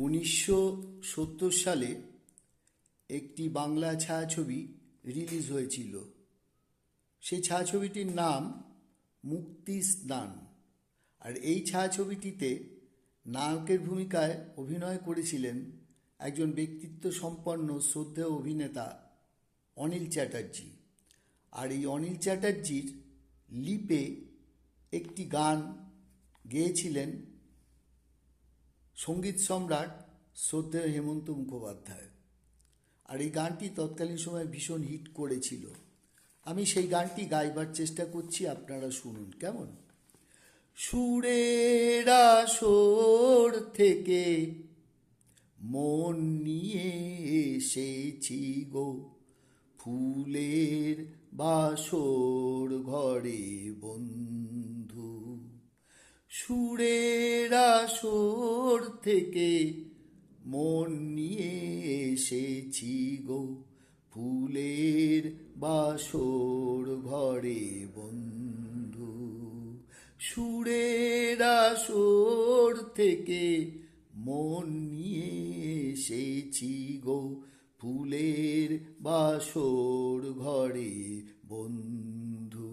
1970 সালে একটি বাংলা ছায়াছবি রিলিজ হয়েছিল। সেই ছায়াছবিটির নাম মুক্তি স্নান। আর এই ছায়াছবিটিতে নায়কের ভূমিকায় অভিনয় করেছিলেন একজন ব্যক্তিত্ব সম্পন্ন শ্রদ্ধেয় অভিনেতা অনিল চ্যাটার্জি। আর এই অনিল চ্যাটার্জির লিপে একটি গান গেয়েছিলেন সঙ্গীত সম্রাট শ্রদ্ধেয় হেমন্ত মুখোপাধ্যায়। আর এই গানটি তৎকালীন সময়ে ভীষণ হিট করেছিল। আমি সেই গানটি গাইবার চেষ্টা করছি, আপনারা শুনুন কেমন। সুরের আসর থেকে মন নিয়ে এসেছি গো, ফুলের বাসর ঘরে বন্ধু। সুরের আসর থেকে মন নিয়ে এসেছি গো, ফুলের বাসর ঘরে বন্ধু। সুরের আসর থেকে মন নিয়ে এসেছি গো, ফুলের বাসর ঘরে বন্ধু।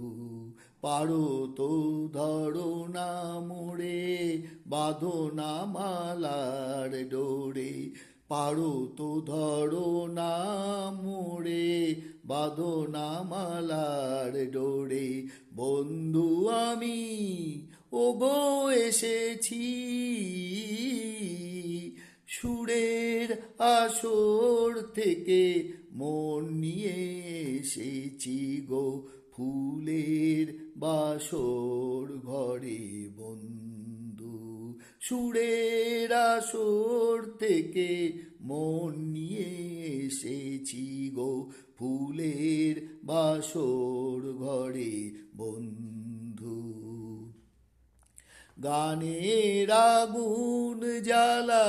পারো তো ধরো না মোড়ে, বাঁধো না মালার ডোরে। পারো তো ধরো না মোড়ে, বাঁধো না মালার ডোরে। বন্ধু আমি ওগো এসেছি, সুরের আসর থেকে মন নিয়ে এসেছি গো, ফুলের বাসর ঘরে বন্ধু। সুরের আসর থেকে মন নিয়ে এসেছি গো, ফুলের বাসর ঘরে বন্ধু। গানের আগুন জ্বালা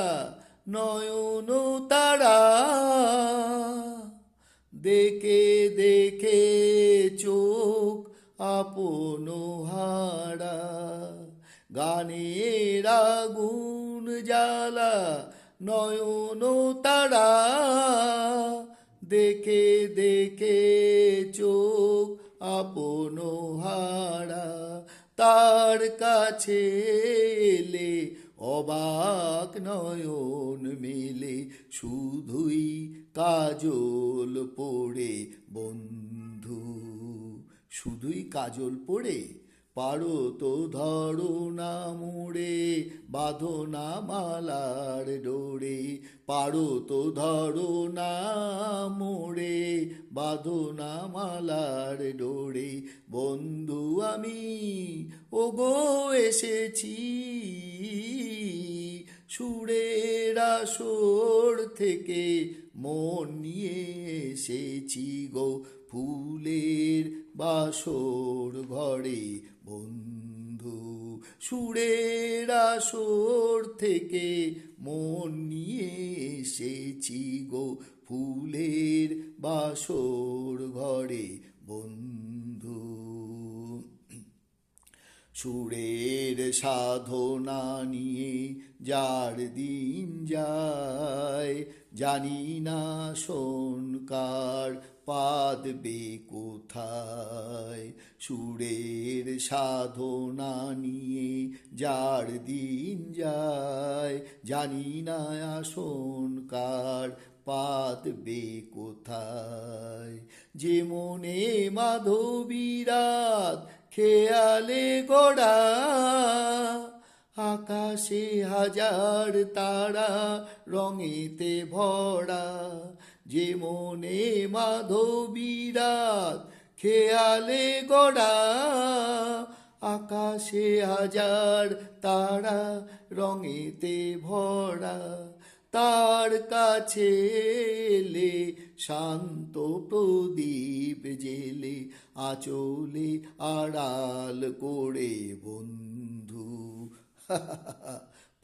নয়ন তারা, দেখে দেখে চোখ আপন হারা। গানের আগুন জ্বালা নয়ন তারা, দেখে দেখে চোখ আপন হারা। তার কাছে এলে অবাক নয়ন মেলে, শুধুই কাজল পড়ে বন্ধু। শুধুই কাজল পড়ে। পারো তো ধরো না মোড়ে, বাঁধো না মালার ডোরে। পারো তো ধরো না মোড়ে, বাঁধো না মালার ডোরে। বন্ধু আমি ওগো এসেছি, সুরের আসর থেকে মন নিয়ে এসেছি গো, ফুলের বাসর ঘরে বন্ধু। সুরের আসর থেকে মন নিয়ে এসেছি গো, ফুলের বাসর ঘরে বন্ধু। সুরের সাধনা নিয়ে যার দিন যায়, জানি না শোনকার পাদবে কোথায়। সুরের সাধনা নিয়ে যার দিন যায়, জানি না শোনকার পাদবে কোথায়। যে মনে মাধবীরাত খেয়ালে গড়া, আকাশে হাজার তারা রঙেতে ভরা। যে মনে মাধবীরাত খেয়ালে গড়া, আকাশে হাজার তারা রঙেতে ভরা। তার কাছে এলে শান্ত প্রদীপ জেলে, আঁচলে আড়াল করে বন্ধু।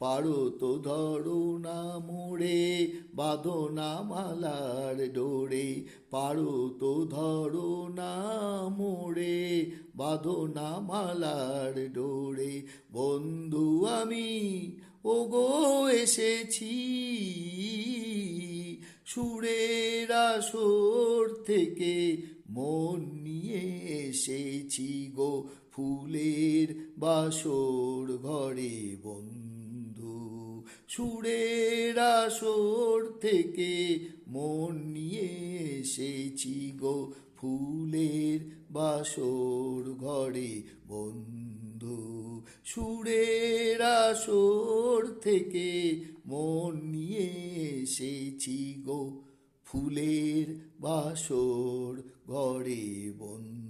পারো তো ধরো না মোড়ে, বাঁধো না মালার ডোরে। পারো তো ধরো না মোড়ে, বাঁধো না মালার ডোরে। বন্ধু আমি ওগো এসেছি, সুরের আসর থেকে মন নিয়ে এসেছি গো ফুলের বাসর ঘরে বন্ধু। সুরের আসর থেকে মন নিয়ে এসেছি গো ফুলের বাসর ঘরে বন্ধু। সুরের আসর থেকে মন নিয়ে এসেছি গো ফুলের বাসর ঘরে বন্ধু।